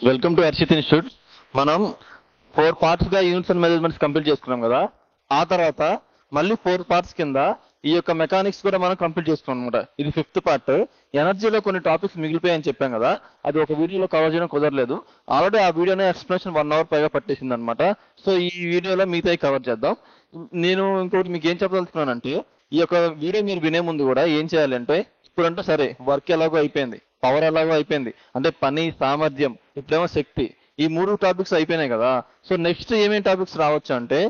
Welcome to Harshit institute. మనం 4 parts గా units and measurements complete చేసుకున్నాం కదా. ఆ తర్వాత మళ్ళీ 4 పార్ట్స్ కింద ఈ యొక్క మెకానిక్స్ కూడా మనం కంప్లీట్ చేసుకున్నాం అనమాట. ఇది 5th పార్ట్. ఎనర్జీలో కొన్ని టాపిక్స్ మిగిలిపోయాయని చెప్పాం కదా, అది ఒక వీడియోలో కవర్ చేయడం కుదరలేదు. ఆల్రెడీ ఆ వీడియోనే ఎక్స్ప్లెనేషన్ 1 అవర్ పైగా పట్టేసింది అనమాట. సో ఈ వీడియోలో మిగతాయి కవర్ చేద్దాం. నేను ఇంకోటి మీకు ఏం చెప్పదలుచుకున్నానంటే, ఈ యొక్క వీడియో మీరు వినే ముందు కూడా ఏం చేయాలంటే, ఇప్పుడంటే సరే వర్క్ ఎలాగో అయిపోయింది, పవర్ ఎలాగో అయిపోయింది, అంటే పని, సామర్థ్యం, ఇప్పుడేమో శక్తి, ఈ 3 టాపిక్స్ అయిపోయినాయి కదా. సో నెక్స్ట్ ఏమేమి టాపిక్స్ రావచ్చు అంటే,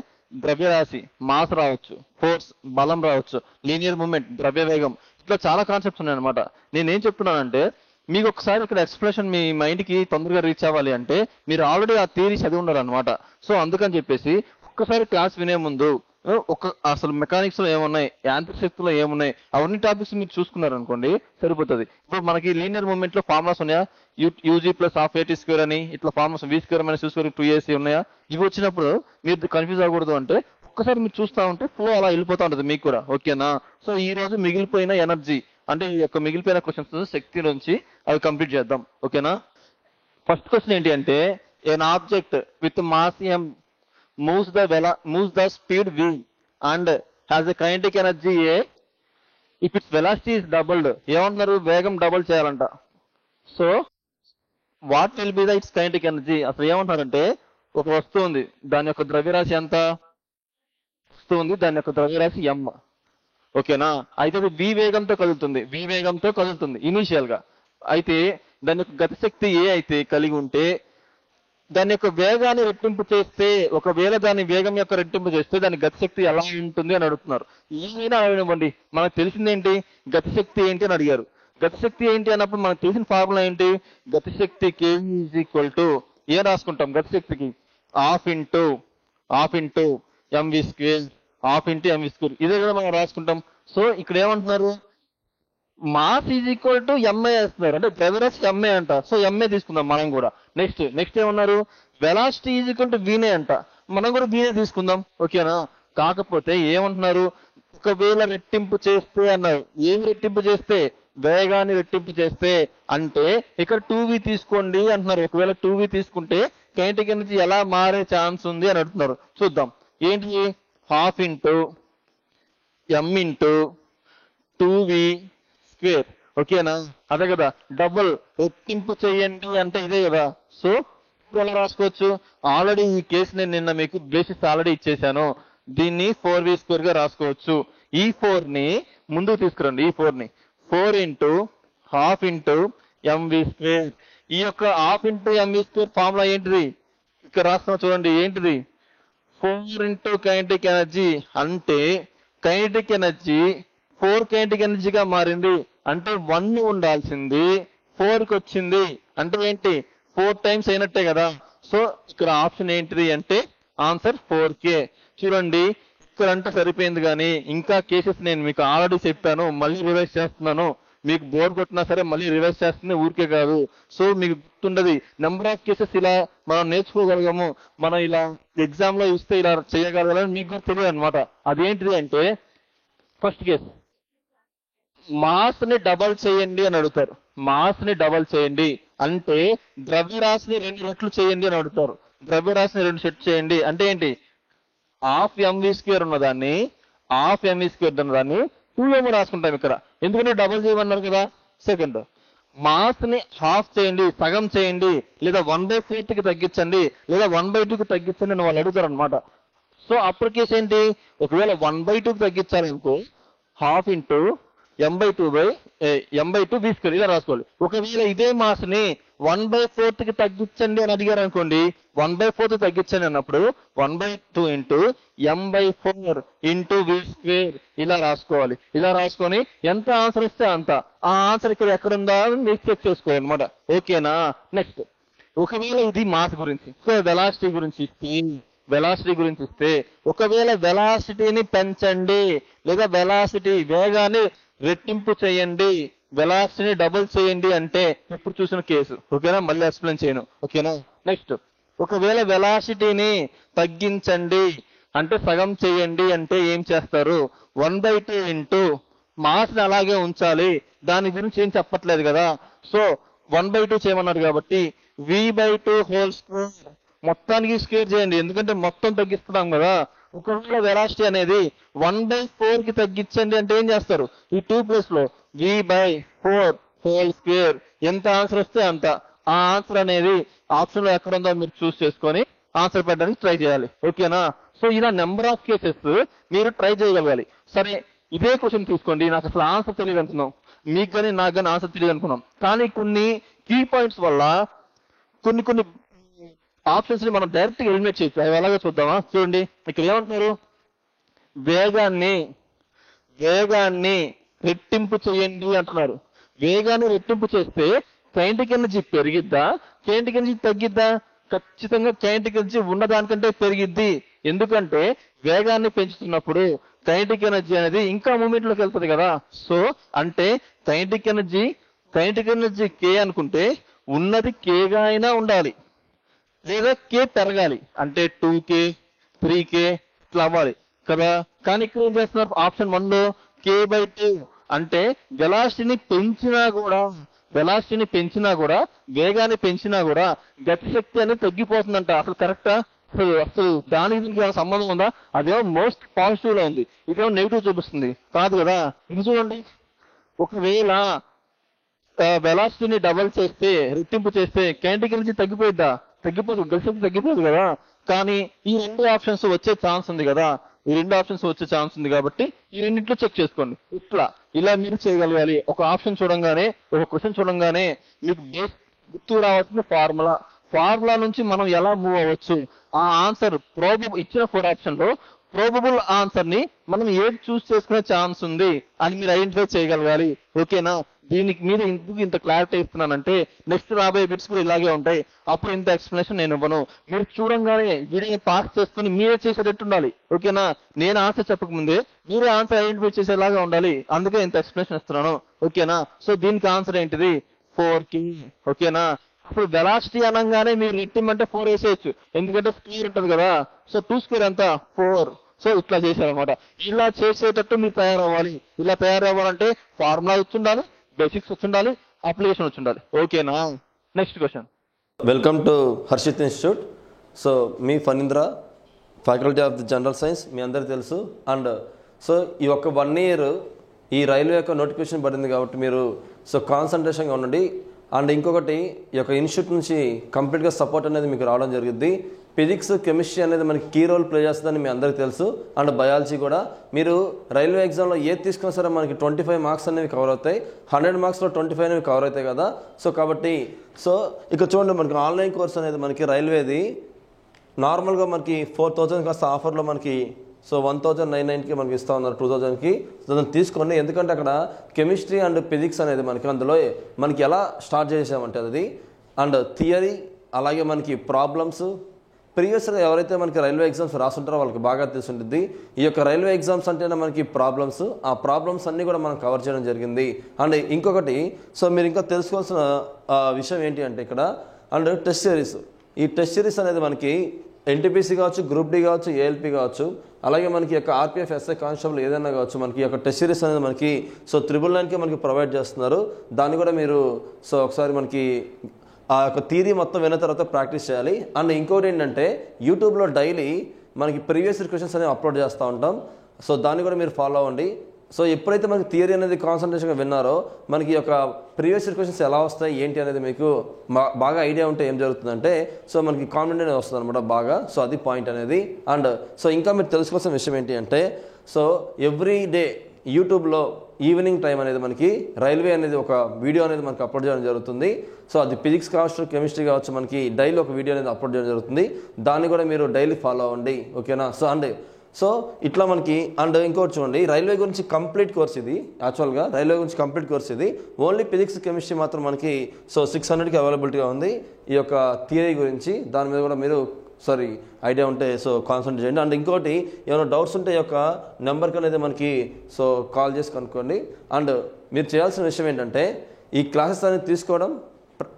ద్రవ్యరాశి, మాస్ రావచ్చు, ఫోర్స్, బలం రావచ్చు, లీనియర్ మూమెంట్, ద్రవ్య వేగం, ఇట్లా చాలా కాన్సెప్ట్స్ ఉన్నాయి అనమాట. నేనేం చెప్తున్నానంటే, మీకు ఒకసారి ఇక్కడ ఎక్స్ప్లెనేషన్ మీ మైండ్ కి తొందరగా రీచ్ అవ్వాలి అంటే, మీరు ఆల్రెడీ ఆ థియరీ చదివి ఉండాలన్నమాట. సో అందుకని చెప్పేసి ఒక్కసారి క్లాస్ వినే ముందు అసలు మెకానిక్స్ లో ఏమున్నాయి, యాంత్రిక శక్తిలో ఏమున్నాయి, అవన్నీ టాపిక్స్ మీరు చూసుకున్నారు అనుకోండి సరిపోతుంది. ఇప్పుడు మనకి లీనియర్ మూమెంట్ లో ఫార్ములాస్ ఉన్నాయా, యూజీ ప్లస్ హాఫ్ ఏటీ స్క్వేర్ అని, ఇట్లా formulas v square minus u square 2ac ఉన్నాయా. ఇవి వచ్చినప్పుడు మీరు కన్ఫ్యూజ్ అవ్వకూడదు. అంటే ఒక్కసారి మీరు చూస్తా ఉంటే ఫ్లో అలా వెళ్ళిపోతా ఉంటుంది మీకు కూడా. ఓకేనా. సో ఈ రోజు మిగిలిపోయిన ఎనర్జీ అంటే ఈ యొక్క మిగిలిపోయిన క్వశ్చన్స్ శక్తి నుంచి అవి కంప్లీట్ చేద్దాం. ఓకేనా. ఫస్ట్ క్వశ్చన్ ఏంటి అంటే, an object with mass m moves the speed v and has a kinetic energy a if its velocity is doubled. ఏమంటున్నారు, వేగం డబుల్ చేయాలంట. So what will be the it's kinetic energy. అసలు ఏమంటున్నారంటే, ఒక వస్తువు ఉంది, దాని యొక్క ద్రవ్యరాశి ఎంత, వస్తువు ఉంది, దాని యొక్క ద్రవ్యరాశి m. ఓకేనా. అయితే అది v వేగంతో కదులుతుంది ఇనీషియల్ గా. అయితే దాని యొక్క గతిశక్తి ఏ అయితే కలిగి ఉంటే, దాని యొక్క వేగాన్ని రెట్టింపు చేస్తే, ఒకవేళ దాని వేగం యొక్క రెట్టింపు చేస్తే దాని గతిశక్తి ఎలా ఉంటుంది అని అడుగుతున్నారు. ఏమైనా అడగనివ్వండి, మనకు తెలిసిందేంటి, గతిశక్తి ఏంటి అని అడిగారు. గతిశక్తి ఏంటి అన్నప్పుడు మనకు తెలిసిన ఫార్ములా ఏంటి, గతిశక్తి K = ఏం రాసుకుంటాం, గతిశక్తికి హాఫ్ ఇంటూ mv స్క్వేర్, ఇదే కదా మనం రాసుకుంటాం. సో ఇక్కడ ఏమంటున్నారు, మాస్ MA వేస్తున్నారు, అంటే ద్రవ్యరాశి MA అంట. సో MA తీసుకుందాం మనం కూడా. నెక్స్ట్ ఏమన్నారు, వెలాసిటీ వీనే అంట, మనం కూడా వీనే తీసుకుందాం. ఓకేనా. కాకపోతే ఏమంటున్నారు, ఒకవేళ రెట్టింపు చేస్తే అన్నారు. ఏం రెట్టింపు చేస్తే, వేగాన్ని రెట్టింపు చేస్తే. అంటే ఇక్కడ 2v తీసుకోండి అంటున్నారు. ఒకవేళ 2v తీసుకుంటే కైనెటిక్ ఎనర్జీ ఎలా మారే ఛాన్స్ ఉంది అని అడుగుతున్నారు. చూద్దాం. ఏంటి, half into m into 2v square. ఓకేనా. అదే కదా, డబుల్ రెట్టింపు చేయండి అంటే ఇదే కదా. సో ఎలా రాసుకోవచ్చు, ఆల్రెడీ ఈ కేసు నేను నిన్న మీకు బేసిస్ ఆల్రెడీ ఇచ్చేసాను. దీన్ని 4v స్క్వేర్ గా రాసుకోవచ్చు. ఈ 4 ని ముందుకు తీసుకురండి. ఈ 4 ని 4 into half into mv square. ఈ యొక్క half into mv square formula ఏంటిది, ఇక్కడ రాస్తున్నా చూడండి. ఏంటిది, 4 ఇంటూ కైనెటిక్ ఎనర్జీ. అంటే కైనెటిక్ ఎనర్జీ 4 కైనెటిక్ ఎనర్జీగా మారింది. అంటే 1 ఉండాల్సింది 4కి వచ్చింది. అంటే ఏంటి, 4 టైమ్స్ అయినట్టే కదా. సో ఇక్కడ ఆప్షన్ ఏంటిది అంటే ఆన్సర్ 4k. చూడండి, ఇక్కడ అంటే సరిపోయింది. కానీ ఇంకా కేసెస్ నేను మీకు ఆల్రెడీ చెప్పాను, మళ్ళీ రివైజ్ చేస్తున్నాను. మీకు బోర్ కొట్టినా సరే మళ్ళీ రివైజ్ చేస్తుంది, ఊరికే కాదు. సో మీకు గుర్తుండదు, నెంబర్ ఆఫ్ కేసెస్ ఇలా మనం నేర్చుకోగలగాము. మనం ఇలా ఎగ్జామ్ లో చూస్తే ఇలా చేయగలగాలని మీకు కూడా తెలియదు అనమాట. అదేంటిది అంటే, ఫస్ట్ కేసు, మాస్ ని డబల్ చేయండి అని అడుగుతారు. మాస్ ని డబల్ చేయండి అంటే ద్రవ్యరాశిని 2 రెట్లు చేయండి అని అడుగుతారు. ద్రవ్యరాశిని 2 సెట్ చేయండి అంటే ఏంటి, హాఫ్ mv స్క్వేర్ ఉన్నదాన్ని 2m రాసుకుంటాం ఇక్కడ. ఎందుకంటే డబల్ చేయమన్నారు కదా. సెకండ్, మాస్ ని హాఫ్ చేయండి, సగం చేయండి, లేదా 1/4 కి తగ్గించండి, లేదా 1/2 కి తగ్గించండి అని వాళ్ళు అడుగుతారు అనమాట. సో అప్పుడు కేసు ఏంటి, ఒకవేళ 1/2 కి తగ్గించాలి అనుకో, half into m/2 v square ఇలా రాసుకోవాలి. ఒకవేళ ఇదే మాస్ ని 1/4 కి తగ్గించండి అని అడిగారు అనుకోండి, 1/4 తగ్గించండి అన్నప్పుడు 1/2 into m/4 into v square ఇలా రాసుకోవాలి. ఇలా రాసుకొని ఎంత ఆన్సర్ వస్తే అంత, ఆ ఆన్సర్ ఇక్కడ ఎక్కడుందా అని మీరు చెక్ చేసుకోవాలి అనమాట. ఓకేనా. నెక్స్ట్, ఒకవేళ ఇది మాస్ గురించి, వెలాసిటీ గురించి ఇస్తే ఒకవేళ వెలాసిటీని పెంచండి, లేదా వేగాన్ని రెట్టింపు చేయండి, వెలాసిటీని డబుల్ చేయండి అంటే ఇప్పుడు చూసిన కేసు. ఓకేనా. మళ్ళీ ఎక్స్ప్లెయిన్ చేయను. ఓకేనా. నెక్స్ట్, ఒకవేళ వెలాసిటీని తగ్గించండి అంటే సగం చేయండి అంటే ఏం చేస్తారు, 1/2 ఇంటూ మాస్ ని అలాగే ఉంచాలి. దాని గురించి ఏం చెప్పట్లేదు కదా. సో 1/2 చేయమన్నారు కాబట్టి v/2 హోల్ స్క్వేర్ మొత్తానికి స్క్వేర్ చేయండి, ఎందుకంటే మొత్తం తగ్గిస్తున్నాం కదా. ఒకవేళ వెలాసిటీ అనేది 1/4 కి తగ్గించండి అంటే ఏం చేస్తారు, ఈ 2 ప్లేస్ లో v/4 హోల్ స్క్వేర్ ఎంత ఆన్సర్ వస్తే అంత. ఆ ఆన్సర్ అనేది ఆప్షన్ లో ఎక్కడ ఉందో మీరు చూస్ చేసుకొని ఆన్సర్ పెట్టడానికి ట్రై చేయాలి. ఓకేనా. సో ఇలా నెంబర్ ఆఫ్ కేసెస్ మీరు ట్రై చేయగలగాలి. సరే, ఇదే క్వశ్చన్ తీసుకోండి, నాకు అసలు ఆన్సర్ తెలియదు అనుకున్నాం, మీకు కానీ నాకు కానీ ఆన్సర్ తెలియదు అనుకున్నాం, కానీ కొన్ని కీ పాయింట్స్ వల్ల కొన్ని ఆప్షన్స్ ని మనం డైరెక్ట్ గా ఎలిమినేట్ చేయొచ్చు. అవి ఎలాగో చూద్దామా. చూడండి, ఇక్కడ ఏమంటున్నారు, వేగాన్ని రెట్టింపు చేయండి అంటున్నారు. వేగాన్ని రెట్టింపు చేస్తే కైనెటిక్ ఎనర్జీ పెరిగిద్దా, కైనెటిక్ ఎనర్జీ తగ్గిద్దా? ఖచ్చితంగా కైనెటిక్ ఎనర్జీ ఉన్నదానికంటే పెరిగిద్ది. ఎందుకంటే వేగాన్ని పెంచుతున్నప్పుడు కైనెటిక్ ఎనర్జీ అనేది ఇంకా మూమెంట్ లోకి వెళ్తుంది కదా. సో అంటే కైనెటిక్ ఎనర్జీ కే అనుకుంటే ఉన్నది కేగా అయినా ఉండాలి, లేదా కే పెరగాలి, అంటే 2k 3k ఇట్లా అవ్వాలి కదా. కానీ ఇక్కడ ఏం చేస్తున్నారు, ఆప్షన్ 1 లో k/2 అంటే వెలాసిటీని పెంచినా కూడా వేగాన్ని పెంచినా కూడా గతిశక్తి అనేది తగ్గిపోతుందంట. అసలు కరెక్టా? అసలు దానికి దీనికి ఏమైనా సంబంధం ఉందా? అదేమో మోస్ట్ పాజిటివ్ లో ఉంది, ఇదేమో నెగిటివ్ చూపిస్తుంది, కాదు కదా. ఇది చూడండి, ఒకవేళ వెలాసిటీని డబల్ చేస్తే, రెట్టింపు చేస్తే కైనెటిక్ ఎనర్జీ తగ్గిపోయిద్దా? తగ్గిపోదు, గతిశక్తి తగ్గిపోదు కదా. కానీ ఈ 2 ఆప్షన్స్ వచ్చే ఛాన్స్ ఉంది కదా, కాబట్టి ఈ రెండింటిలో చెక్ చేసుకోండి. ఇలా మీరు చేయగలగాలి. ఒక ఆప్షన్ చూడంగానే, ఒక క్వశ్చన్ చూడంగానే మీకు గుర్తు రావాల్సిన ఫార్ములా నుంచి మనం ఎలా మూవ్ అవ్వచ్చు, ఆ ఆన్సర్ ఇచ్చిన 4 ఆప్షన్ లో ప్రోబబుల్ ఆన్సర్ ని మనం ఏది చూస్ చేసుకునే ఛాన్స్ ఉంది అని మీరు ఐడెంటిఫై చేయగలగాలి. ఓకేనా. దీనికి మీద ఎందుకు ఇంత క్లారిటీ ఇస్తున్నానంటే నెక్స్ట్ రాబోయే బిట్స్ కూడా ఇలాగే ఉంటాయి, అప్పుడు ఇంత ఎక్స్ప్లెనేషన్ నేను ఇవ్వను. మీరు చూడంగానే వీడియోని పాస్ చేసుకుని మీరే చేసేటట్టు ఉండాలి. ఓకేనా. నేను ఆన్సర్ చెప్పకముందే మీరే ఆన్సర్ ఐడెంటిఫై చేసేలాగా ఉండాలి, అందుకే ఇంత ఎక్స్ప్లెనేషన్ ఇస్తున్నాను. ఓకేనా. సో దీనికి ఆన్సర్ ఏంటిది, 4k. ఓకేనా. ఇప్పుడు వెలాసిటీ అనగానే మీరు రెట్టింపు 4 వేసేయచ్చు, ఎందుకంటే స్క్వేర్ ఉంటుంది కదా. సో 2 స్క్వేర్ ఎంత, 4. సో ఇట్లా చేశారనమాట. ఇలా చేసేటట్టు మీరు తయారవ్వాలి. ఇలా తయారవ్వాలంటే ఫార్ములా వచ్చి ఉండాలి, బేసిక్స్ వచ్చి ఉండాలి, అప్లికేషన్ వచ్చి ఉండాలి. ఓకేనా. Next question. Welcome to Harshit institute. So మీ Phanindra, faculty of the general science, మీ అందరికీ తెలుసు. అండ్ సో ఈ ఒక్క 1 ఇయర్ ఈ రైల్వే యొక్క నోటిఫికేషన్ పడింది కాబట్టి మీరు సో కాన్సన్ట్రేషన్గా ఉండండి. అండ్ ఇంకొకటి, ఈ యొక్క ఇన్స్టిట్యూట్ నుంచి కంప్లీట్గా సపోర్ట్ అనేది మీకు రావడం జరిగింది. ఫిజిక్స్, కెమిస్ట్రీ అనేది మనకి కీ రోల్ ప్లే చేస్తుందని మీ అందరికీ తెలుసు. అండ్ బయాలజీ కూడా. మీరు రైల్వే ఎగ్జామ్లో ఏది తీసుకున్నా సరే మనకి 25 మార్క్స్ అనేవి కవర్ అవుతాయి, 100 మార్క్స్లో 25 అనేవి కవర్ అవుతాయి కదా. సో కాబట్టి ఇక్కడ చూడండి, మనకి ఆన్లైన్ కోర్స్ అనేది మనకి రైల్వేది నార్మల్గా మనకి 4000 కాస్త ఆఫర్లో మనకి 1999కి మనకి ఇస్తా ఉన్నారు, 2000కి. దాన్ని తీసుకోండి, ఎందుకంటే అక్కడ కెమిస్ట్రీ అండ్ ఫిజిక్స్ అనేది మనకి అందులో మనకి ఎలా స్టార్ట్ చేసామంటే అది అండ్ థియరీ, అలాగే మనకి ప్రాబ్లమ్స్ ప్రీవియస్గా ఎవరైతే మనకి రైల్వే ఎగ్జామ్స్ రాస్తుంటారో వాళ్ళకి బాగా తెలిసి ఈ యొక్క రైల్వే ఎగ్జామ్స్ అంటేనే మనకి ప్రాబ్లమ్స్, ఆ ప్రాబ్లమ్స్ అన్నీ కూడా మనం కవర్ చేయడం జరిగింది. అండ్ ఇంకొకటి, మీరు ఇంకా తెలుసుకోవాల్సిన విషయం ఏంటి అంటే ఇక్కడ అండ్ టెస్ట్ సిరీస్. ఈ టెస్ట్ సిరీస్ అనేది మనకి ఎన్టీపీసీ కావచ్చు, గ్రూప్ డి కావచ్చు, ఏఎల్పీ కావచ్చు, అలాగే మనకి యొక్క ఆర్పిఎఫ్, ఎస్ఐ కానిస్టేబుల్ ఏదైనా కావచ్చు, మనకి యొక్క టెస్ట్ సిరీస్ అనేది మనకి 999కి మనకి ప్రొవైడ్ చేస్తున్నారు. దాన్ని కూడా మీరు ఒకసారి మనకి ఆ యొక్క థియరీ మొత్తం విన్న తర్వాత ప్రాక్టీస్ చేయాలి. అండ్ ఇంకోటి ఏంటంటే యూట్యూబ్లో డైలీ మనకి ప్రీవియస్ క్వశ్చన్స్ అనేవి అప్లోడ్ చేస్తూ ఉంటాం. సో దాన్ని కూడా మీరు ఫాలో అవ్వండి. సో ఎప్పుడైతే మనకి థియరీ అనేది కాన్సన్ట్రేషన్గా విన్నారో మనకి యొక్క ప్రీవియస్ క్వశ్చన్స్ ఎలా వస్తాయి ఏంటి అనేది మీకు బాగా ఐడియా ఉంటే ఏం జరుగుతుందంటే మనకి కాన్ఫిడెంట్ అనేది వస్తుంది అనమాట బాగా. సో అది పాయింట్ అనేది. అండ్ ఇంకా మీరు తెలుసుకోవాల్సిన విషయం ఏంటి అంటే ఎవ్రీ డే యూట్యూబ్లో ఈవినింగ్ టైం అనేది మనకి రైల్వే అనేది ఒక వీడియో అనేది మనకి అప్లోడ్ చేయడం జరుగుతుంది. అది ఫిజిక్స్ కావచ్చు, కెమిస్ట్రీ కావచ్చు, మనకి డైలీ ఒక వీడియో అనేది అప్లోడ్ చేయడం జరుగుతుంది. దాన్ని కూడా మీరు డైలీ ఫాలో అవ్వండి. ఓకేనా. ఇట్లా మనకి అండ్ ఇంకోటి చూడండి, రైల్వే గురించి కంప్లీట్ కోర్స్ ఇది. యాక్చువల్గా రైల్వే గురించి కంప్లీట్ కోర్స్ ఇది. ఓన్లీ ఫిజిక్స్, కెమిస్ట్రీ మాత్రం మనకి 600కి అవైలబిలిటీగా ఉంది. ఈ యొక్క థియరీ గురించి దాని మీద కూడా మీరు ఐడియా ఉంటే కాన్సన్ట్రేట్ చేయండి. అండ్ ఇంకోటి, ఏమైనా డౌట్స్ ఉంటే ఈ యొక్క నెంబర్కి అనేది మనకి కాల్ చేసి కనుక్కోండి. అండ్ మీరు చేయాల్సిన విషయం ఏంటంటే ఈ క్లాసెస్ అనేది తీసుకోవడం,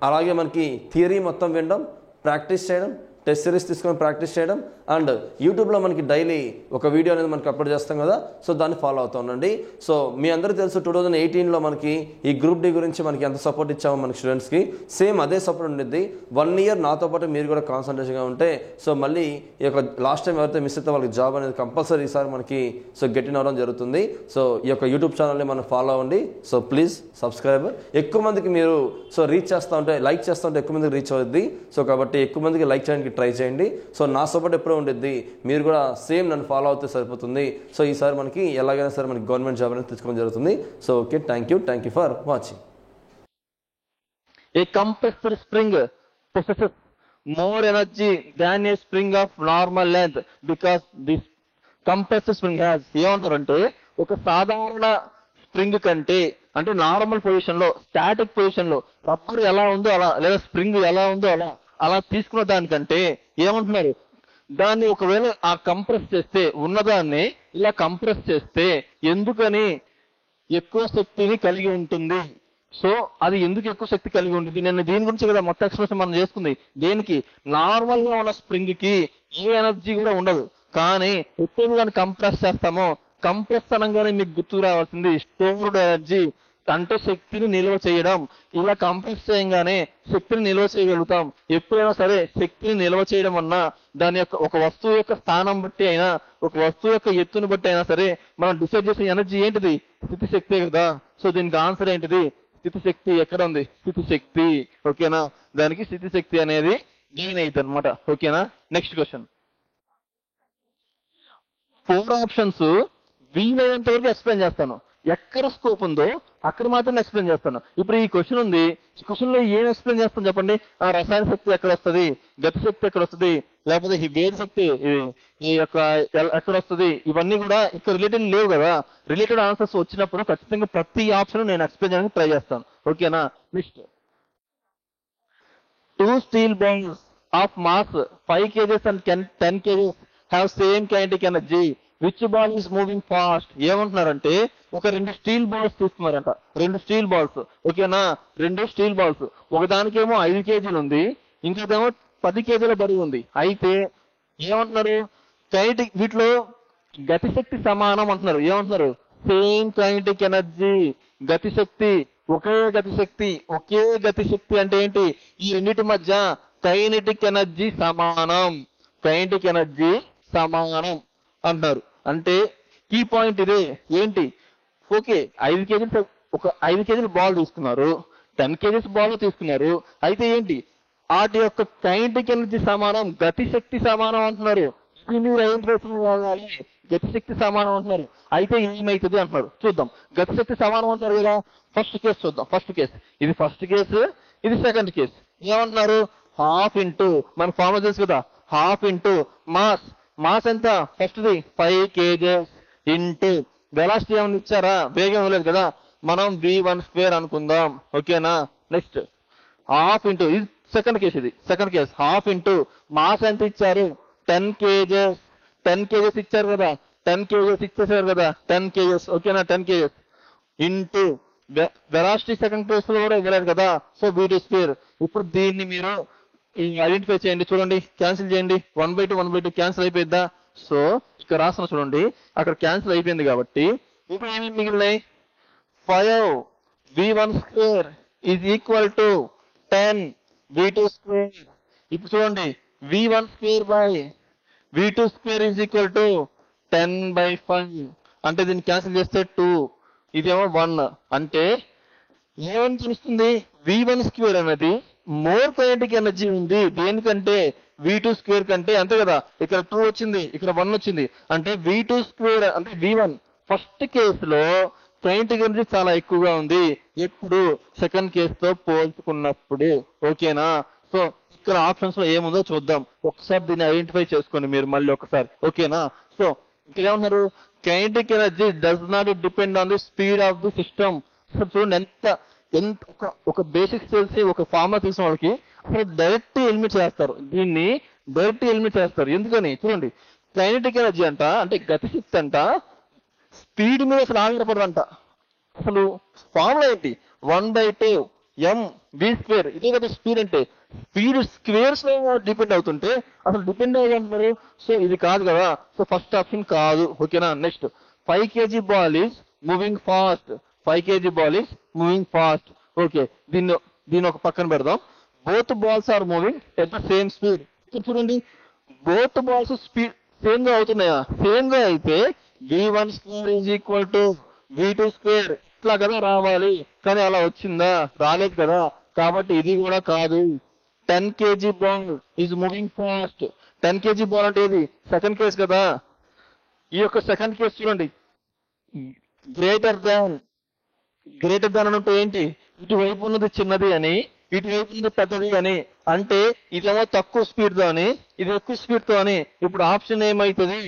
అలాగే మనకి థియరీ మొత్తం వినడం, ప్రాక్టీస్ చేయడం, టెస్ట్ సిరీస్ తీసుకొని ప్రాక్టీస్ చేయడం, అండ్ యూట్యూబ్లో మనకి డైలీ ఒక వీడియో అనేది మనకి అప్లోడ్ చేస్తాం కదా, సో దాన్ని ఫాలో అవుతూ ఉండండి. సో మీ అందరూ తెలుసు 2018లో మనకి ఈ గ్రూప్ డి గురించి మనకి ఎంత సపోర్ట్ ఇచ్చామో మనకి స్టూడెంట్స్కి, సేమ్ అదే సపోర్ట్ ఉండిద్ది. 1 ఇయర్ నాతో పాటు మీరు కూడా కాన్సన్ట్రేషన్గా ఉంటే సో మళ్ళీ ఈ యొక్క లాస్ట్ టైం ఎవరైతే మిస్ అయితే వాళ్ళకి జాబ్ అనేది కంపల్సరీ ఈసారి మనకి సో గెట్ ఇన్ అవ్వడం జరుగుతుంది. సో ఈ యొక్క యూట్యూబ్ ఛానల్ని మనం ఫాలో అవ్వండి. సో ప్లీజ్ సబ్స్క్రైబర్ ఎక్కువ మందికి మీరు సో రీచ్ చేస్తూ ఉంటే, లైక్ చేస్తూ ఉంటే ఎక్కువ మందికి రీచ్ అవుద్ది. సో కాబట్టి ఎక్కువ మందికి లైక్ చేయడానికి ట్రై చేయండి. సో నా సపోర్ట్ ఎప్పుడూ ఉండిద్ది, మీరు కూడా సేమ్ నన్ను ఫాలో అవుతే సరిపోతుంది. సో ఈసారి మనకి ఎలాగైనా సరే మనకి గవర్నమెంట్ జాబ్ అనేది తెచ్చుకోవడం జరుగుతుంది. So okay, thank you for watching. A compressed spring possesses more energy than a spring of normal length because this compressed spring has, ఏమంటారంటే ఒక సాధారణ స్ప్రింగ్ కంటే, అంటే నార్మల్ పొజిషన్ లో, స్టాటిక్ పొజిషన్ లో రబ్బర్ ఎలా ఉందో అలా, లేదా స్ప్రింగ్ ఎలా ఉందో అలా తీసుకున్న దానికంటే ఏమంటున్నారు, దాన్ని ఒకవేళ ఆ కంప్రెస్ చేస్తే, ఉన్నదాన్ని ఇలా కంప్రెస్ చేస్తే ఎందుకని ఎక్కువ శక్తిని కలిగి ఉంటుంది. సో అది ఎందుకు ఎక్కువ శక్తి కలిగి ఉంటుంది, నేను దీని గురించి కదా మొత్తం ఎక్స్ప్రెషన్ మనం చేసుకుంది. దేనికి, నార్మల్ గా ఉన్న స్ప్రింగ్ కి ఏ ఎనర్జీ కూడా ఉండదు, కానీ ఎప్పుడు దాన్ని కంప్రెస్ చేస్తామో, కంప్రెస్ అనగానే మీకు గుర్తుకు రావాల్సింది స్టోర్డ్ ఎనర్జీ, అంటే శక్తిని నిల్వ చేయడం. ఇలా కంప్రెస్ చేయగానే శక్తిని నిల్వ చేయగలుగుతాం. ఎప్పుడైనా సరే శక్తిని నిల్వ చేయడం అన్నా దాని యొక్క ఒక వస్తువు యొక్క స్థానం బట్టి అయినా, ఒక వస్తువు యొక్క ఎత్తును బట్టి అయినా సరే మనం డిసైడ్ చేసే ఎనర్జీ ఏంటిది, స్థితి శక్తే కదా. సో దీనికి ఆన్సర్ ఏంటిది, స్థితి శక్తి. ఎక్కడ ఉంది స్థితి శక్తి, ఓకేనా. దానికి స్థితి శక్తి అనేది గెయిన్ అవుతుంది అనమాట, ఓకేనా. నెక్స్ట్ క్వశ్చన్, 4 ఆప్షన్స్ వీలైనంత వరకు ఎక్స్ప్లెయిన్ చేస్తాను. ఎక్కడ స్కోప్ ఉందో అక్కడ మాత్రం ఎక్స్ప్లెయిన్ చేస్తాను. ఇప్పుడు ఈ క్వశ్చన్ ఉంది, ఈ క్వశ్చన్ లో ఏం ఎక్స్ప్లెయిన్ చేస్తాను చెప్పండి. ఆ రసాయన శక్తి ఎక్కడ వస్తుంది, గతి శక్తి ఎక్కడ వస్తుంది, లేకపోతే ఈ వేడి శక్తి ఈ యొక్క ఎక్కడ వస్తుంది, ఇవన్నీ కూడా ఇక్కడ రిలేటెడ్ లేవు కదా. రిలేటెడ్ ఆన్సర్స్ వచ్చినప్పుడు ఖచ్చితంగా ప్రతి ఆప్షన్ నేను ఎక్స్ప్లెయిన్ చేయడానికి ట్రై చేస్తాను, ఓకేనా. Next, 2 steel balls of mass 5 kgs and 10 kgs have same kinetic energy. Which ball is moving fast? ఏమంటున్నారంటే ఒక 2 స్టీల్ బాల్స్ తీసుకున్నారంట, 2 స్టీల్ బాల్స్, ఓకేనా. 2 స్టీల్ బాల్స్, ఒకదానికేమో 5 కేజీలు ఉంది, ఇంకోదేమో 10 కేజీల బరువు ఉంది. అయితే ఏమంటున్నారు, కైనటిక్, వీటిలో గతిశక్తి సమానం అంటున్నారు. ఏమంటున్నారు, సేమ్ కైనటిక్ ఎనర్జీ. గతిశక్తి, ఒకే గతిశక్తి అంటే ఏంటి, ఈ రెండింటి మధ్య కైనటిక్ ఎనర్జీ సమానం, కైనటిక్ ఎనర్జీ సమానం అంటున్నారు. అంటే కీ పాయింట్ ఇదే ఏంటి, ఓకే 5 కేజీలు, ఒక 5 కేజీల బాల్ తీసుకున్నారు, 10 కేజీస్ బాల్ తీసుకున్నారు. అయితే ఏంటి, వాటి యొక్క కైనటిక్ ఎనర్జీ సమానం, గతిశక్తి సమానం అంటున్నారు. మీరు గతిశక్తి సమానం అంటున్నారు. అయితే ఏమైతుంది అంటున్నారు, చూద్దాం. గతిశక్తి సమానం అంటారు కదా, ఫస్ట్ కేసు చూద్దాం. ఫస్ట్ కేసు, ఇది ఫస్ట్ కేసు, ఇది సెకండ్ కేసు. ఏమంటున్నారు, హాఫ్ ఇంటూ, మన ఫార్ములా తెలుసు కదా, హాఫ్ ఇంటూ మాస్ ఎంత, ఫస్ట్ది 5 kgs ఇంటూ వెలాసిటీ ఏమైనా ఇచ్చారా, వేగం లేదు కదా, మనం v1² అనుకుందాం, ఓకేనా. నెక్స్ట్ హాఫ్ ఇంటూ, ఇది సెకండ్ కేసు, ఇది second case. Half into mass ఎంత ఇచ్చారు, 10 kgs, 10 kgs ఇచ్చారు కదా, 10 kgs ఇచ్చేసారు కదా, 10 kgs, ఓకేనా. 10 kgs into velocity second case లో కూడా ఇవ్వలేదు కదా, సో v2². ఇప్పుడు దీన్ని మీరు ఐడెంటిఫై చేయండి, చూడండి, క్యాన్సిల్ చేయండి. 1/2 క్యాన్సిల్ అయిపోయిద్దా. సో ఇక్కడ రాసిన చూడండి, అక్కడ క్యాన్సిల్ అయిపోయింది కాబట్టి ఇప్పుడు ఏమేమి మిగిలినాయి, 5 v1² is equal to 10 v2². ఇప్పుడు చూడండి, v1² by v2² is equal to 10/5. అంటే దీన్ని క్యాన్సిల్ చేస్తే 2, ఇదేమో 1. అంటే ఏమని తెలుస్తుంది, v1² అనేది మోర్ కైనటిక్ ఎనర్జీ ఉంది దేనికంటే, v2² కంటే, అంతే కదా. ఇక్కడ 2 వచ్చింది, ఇక్కడ 1 వచ్చింది, అంటే v2² అంటే v1 ఫస్ట్ కేసులో కైనటిక్ ఎనర్జీ చాలా ఎక్కువగా ఉంది, ఎప్పుడు సెకండ్ కేసుతో పోల్చుకున్నప్పుడు, ఓకేనా. సో ఇక్కడ ఆప్షన్స్ లో ఏముందో చూద్దాం, ఒకసారి దీన్ని ఐడెంటిఫై చేసుకోండి మీరు మళ్ళీ ఒకసారి, ఓకేనా. సో ఇక్కడ ఏమన్నారు, kinetic energy does not depend on the speed of the system. చూడండి, ఎంత ఒక బేసిక్స్ తెలిసి ఒక ఫార్ములా తెలిసిన వాళ్ళకి అసలు డైరెక్ట్ ఎలిమినేట్ చేస్తారు, దీన్ని డైరెక్ట్ ఎలిమినేట్ చేస్తారు. ఎందుకని చూడండి, కైనటిక్ ఎనర్జీ అంట, అంటే గతిశక్తి అంట, స్పీడ్ మీద అసలు ఆధారపడదంట. అసలు ఫార్ములా ఏంటి, 1/2 mv², ఇదే కదా స్పీడ్ అంటే. స్పీడ్ స్క్వేర్స్ లో డిపెండ్ అవుతుంటే అసలు డిపెండ్ అయ్యారు. సో ఇది కాదు కదా, సో ఫస్ట్ ఆప్షన్ కాదు. ఓకేనా. Next 5 kg ball is moving fast. 5 kg ball is moving fast. Okay, దీన్ని ఒక పక్కన పెడదాం. Both balls are moving at the same speed. చూడండి, బోత్ బాల్స్ స్పీడ్ సేమ్ గా అవుతున్నాయా? సేమ్ గా అయితే v1 square is equal to v2 square ఇట్లా కదా రావాలి, కానీ అలా వచ్చిందా? రాలేదు కదా, కాబట్టి ఇది కూడా కాదు. 10 kg ball is moving fast. 10 kg ball అంటే ఇది సెకండ్ కేస్ కదా. ఈ యొక్క సెకండ్ కేస్ చూడండి, గ్రేటర్ దాన్ అని అంటే ఏంటి? ఇటువైపు ఉన్నది చిన్నది అని, ఇటువైపు ఉన్నది పెద్దది అని. అంటే ఇదేమో తక్కువ స్పీడ్ తో అని, ఇది ఎక్కువ స్పీడ్ తో అని. ఇప్పుడు ఆప్షన్ ఏమైతుంది?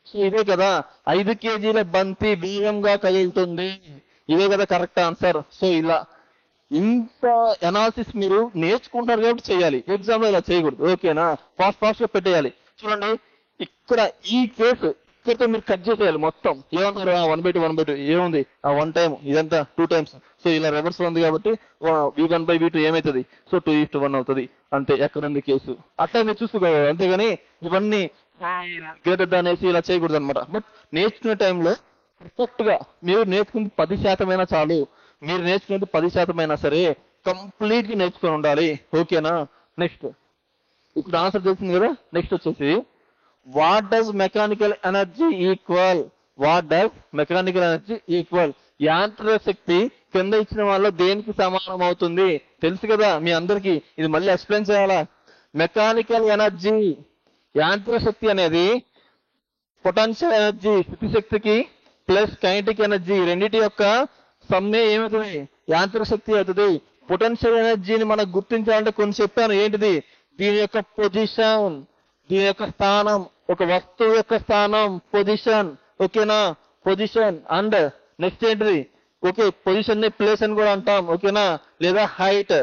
సో ఇదే కదా, 5 kgల బంతి వేగంగా కదులుతుంది. ఇదే కదా కరెక్ట్ ఆన్సర్. సో ఇలా ఇంత అనాలిసిస్ మీరు నేర్చుకుంటారు కాబట్టి చేయాలి, ఎగ్జామ్ లో ఇలా చేయకూడదు. ఓకేనా. ఫాస్ట్ గా పెట్టేయాలి. చూడండి, ఇక్కడ ఈ కేసు ఇక్కడితో మీరు కట్ చేసేయాలి మొత్తం. ఏమంటారు? 1/2 ఏముంది? ఆ 1 టైం, ఇదంతా 2 times. సో ఇలా రివర్స్ ఉంది కాబట్టి v1/v2 ఏమవుతుంది? సో 2:1 అవుతుంది. అంతే, ఎక్కడుంది కేసు? అట్లా మీరు చూసుకోవాలి. అంతేగాని ఇవన్నీ గ్రేటర్ దాన్ అనేసి ఇలా చేయకూడదు అనమాట. బట్ నేర్చుకునే టైంలో పర్ఫెక్ట్ గా మీరు నేర్చుకుంది 10% అయినా చాలు. మీరు నేర్చుకునేది 10% అయినా సరే కంప్లీట్ గా నేర్చుకొని ఉండాలి. ఓకేనా. నెక్స్ట్, ఇప్పుడు ఆన్సర్ తెలిసింది కదా. నెక్స్ట్ వచ్చేసి what does mechanical energy equal? What does mechanical energy equal? యాంత్రిక శక్తి కింద ఇచ్చిన వాళ్ళలో దేనికి సమానం అవుతుంది? తెలుసు కదా మీ అందరికి, ఇది మళ్ళీ ఎక్స్ప్లెయిన్ చేయాలా? మెకానికల్ ఎనర్జీ, యాంత్రిక శక్తి అనేది పొటెన్షియల్ ఎనర్జీ స్థితి శక్తికి ప్లస్ కైనెటిక్ ఎనర్జీ రెండింటి యొక్క సమ్మే ఏమవుతుంది? యాంత్రిక శక్తి అవుతుంది. పొటెన్షియల్ ఎనర్జీని మనం గుర్తించాలంటే కొన్ని చెప్పాను. ఏంటిది? దీని యొక్క పొజిషన్, దీని యొక్క స్థానం, ఒక వస్తువు యొక్క స్థానం, పొజిషన్. ఓకేనా. పొజిషన్ అండ్ నెక్స్ట్ ఏంటిది? ఓకే, పొజిషన్ ని ప్లేస్ అని కూడా అంటాం. ఓకేనా. లేదా హైట్,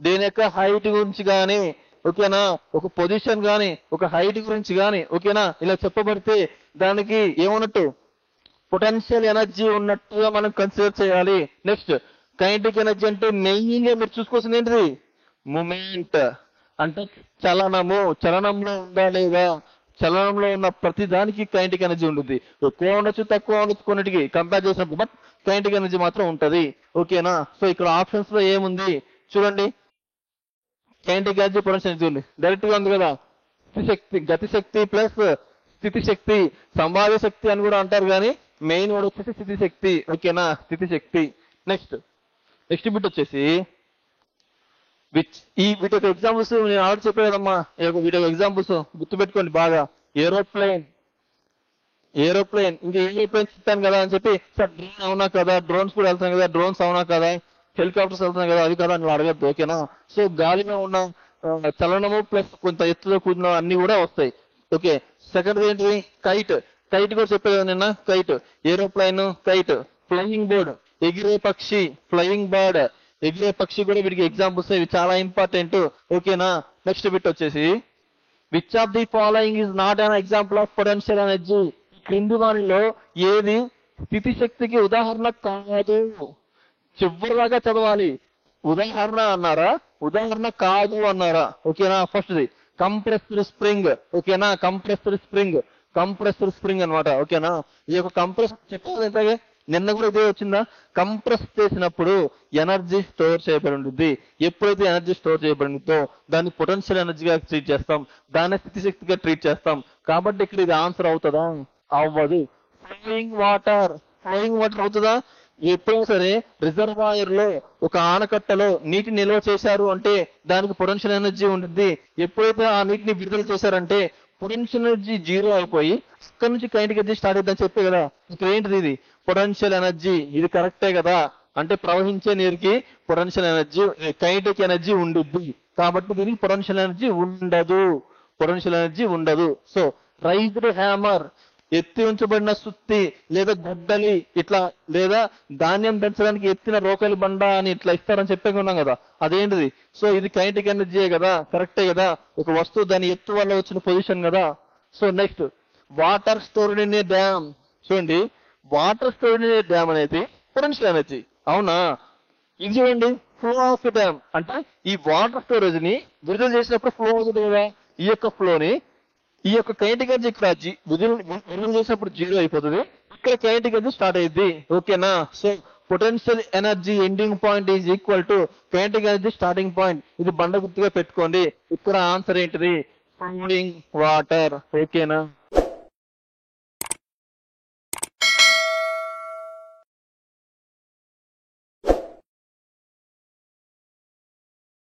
దీని యొక్క హైట్ గురించి కానీ, ఓకేనా, ఒక పొజిషన్ కానీ ఒక హైట్ గురించి కానీ, ఓకేనా, ఇలా చెప్పబడితే దానికి ఏమన్నట్టు? పొటెన్షియల్ ఎనర్జీ ఉన్నట్టుగా మనం కన్సిడర్ చేయాలి. నెక్స్ట్, కైనెటిక్ ఎనర్జీ అంటే మెయిన్ గా మీరు చూసుకోవాల్సింది ఏంటిది? మూమెంట్ అంటే చలనము. చలనంలో ఉందా లేదా? చలనంలో ఉన్న ప్రతి దానికి కైనెటిక్ ఎనర్జీ ఉంటుంది. ఎక్కువ ఉండొచ్చు, తక్కువ ఉండొచ్చు కొన్నిటికి కంపేర్ చేసినప్పుడు, బట్ కైనెటిక్ ఎనర్జీ మాత్రం ఉంటది. ఓకేనా. సో ఇక్కడ ఆప్షన్స్ లో ఏముంది చూడండి. కైనెటిక్ ఎనర్జీ, పొటెన్షియల్ ఎనర్జీ ఉంది. డైరెక్ట్ గా ఉంది కదా. స్థితిశక్తి, గతిశక్తి ప్లస్ స్థితి శక్తి, సంభావ్య శక్తి అని కూడా అంటారు. కానీ మెయిన్ వర్డ్ వచ్చేసి స్థితి శక్తి. ఓకేనా, స్థితి శక్తి. నెక్స్ట్ బిట్ వచ్చేసి వీటి యొక్క ఎగ్జాంపుల్స్ నేను ఆల్రెడీ చెప్పే కదమ్మా. వీటి యొక్క ఎగ్జాంపుల్స్ గుర్తుపెట్టుకోండి బాగా. ఏరోప్లేన్, ఇంకా ఏరోప్లేన్ చెప్తాను కదా అని చెప్పి, సార్ డ్రోన్ అవునా కదా, డ్రోన్స్ కూడా వెళ్తాను కదా, డ్రోన్స్ అవునా కదా, హెలికాప్టర్స్ వెళ్తున్నాయి కదా, అది కదా అని అడగద్దు. ఓకేనా. సో గాలిలో ఉన్న చలనము ప్లస్ కొంత ఎత్తులో కూడిన అన్ని కూడా వస్తాయి. ఓకే. సెకండ్ ఏంటి? కైట్ కూడా చెప్పే కదా నిన్న. Kite, aeroplane, kite, flying bird, ఎగిరే పక్షి, ఫ్లయింగ్ బర్డ్, ఎగిరే పక్షి కూడా వీటికి ఎగ్జాంపుల్స్. ఇవి చాలా ఇంపార్టెంట్. ఓకేనా. నెక్స్ట్ బిట్ వచ్చేసి which of the following is not an example of potential energy? క్రింది వానిలో ఏది స్థితి శక్తికి ఉదాహరణ కాదు? చివరిలాగా చదవాలి. ఉదాహరణ అన్నారా, ఉదాహరణ కాదు అన్నారా? ఓకేనా. ఫస్ట్ది కంప్రెస్డ్ స్ప్రింగ్. ఓకేనా. కంప్రెస్డ్ స్ప్రింగ్ అనమాట. ఓకేనా. ఈ యొక్క కంప్రెస్ చెప్పాలి నిన్న కూడా ఇదే వచ్చిందా? కంప్రెస్ చేసినప్పుడు ఎనర్జీ స్టోర్ చేయబడి ఉంటుంది. ఎప్పుడైతే ఎనర్జీ స్టోర్ చేయబడిందో దాన్ని పొటెన్షియల్ ఎనర్జీగా ట్రీట్ చేస్తాం, దాన్ని స్థితి శక్తిగా ట్రీట్ చేస్తాం. కాబట్టి ఇక్కడ ఇది ఆన్సర్ అవుతుందా? అవ్వదు. ఫ్లోయింగ్ వాటర్ అవుతుందా? ఎప్పుడైనా సరే రిజర్వాయర్ లో, ఒక ఆనకట్టలో నీటిని నిల్వ చేశారు అంటే దానికి పొటెన్షియల్ ఎనర్జీ ఉంటుంది. ఎప్పుడైతే ఆ నీటిని విడుదల చేశారంటే పొటెన్షియల్ ఎనర్జీ 0 అయిపోయి అక్కడి నుంచి కైనెటిక్ ఎనర్జీ స్టార్ట్ అవుతుందని చెప్పే కదా. ఇక్కడ ఏంటిది? ఇది పొటెన్షియల్ ఎనర్జీ. ఇది కరెక్టే కదా. అంటే ప్రవహించే నీరుకి పొటెన్షియల్ ఎనర్జీ, కైనెటిక్ ఎనర్జీ ఉంటుంది. కాబట్టి దీనికి పొటెన్షియల్ ఎనర్జీ ఉండదు. సో రైజ్డ్ హ్యామర్, ఎత్తి ఉంచబడిన సుత్తి లేదా గొడ్డలి, ఇట్లా లేదా ధాన్యం పెంచడానికి ఎత్తిన రోకలి బండ అని ఇట్లా ఇస్తారని చెప్పేకున్నాం కదా, అదేంటిది? సో ఇది కైనెటిక్ ఎనర్జీయే కదా, కరెక్టే కదా. ఒక వస్తువు దాని ఎత్తు వల్ల వచ్చిన పొజిషన్ కదా. So next water stored in a dam. చూడండి, water stored in a dam అనేది పొటెన్షియల్ ఎనర్జీ. అవునా? ఇది చూడండి, ఫ్లో ఆఫ్ టైం అంటే ఈ వాటర్ స్టోరేజ్ ని విడుదల చేసినప్పుడు ఫ్లో అవుతుంది కదా, ఈ యొక్క ఫ్లోని ఈ యొక్క కైనెటిక్ ఎనర్జీ ఇక్కడ విడుదల చేసినప్పుడు 0 అయిపోతుంది, ఇక్కడ కైనెటిక్ ఎనర్జీ స్టార్ట్ అయ్యింది. ఓకేనా? So potential energy ending point is equal to kinetic energy starting point. ఇది బండ గుర్తుగా పెట్టుకోండి. ఇక్కడ ఆన్సర్ ఏంటిది? Flowing water. ఓకేనా?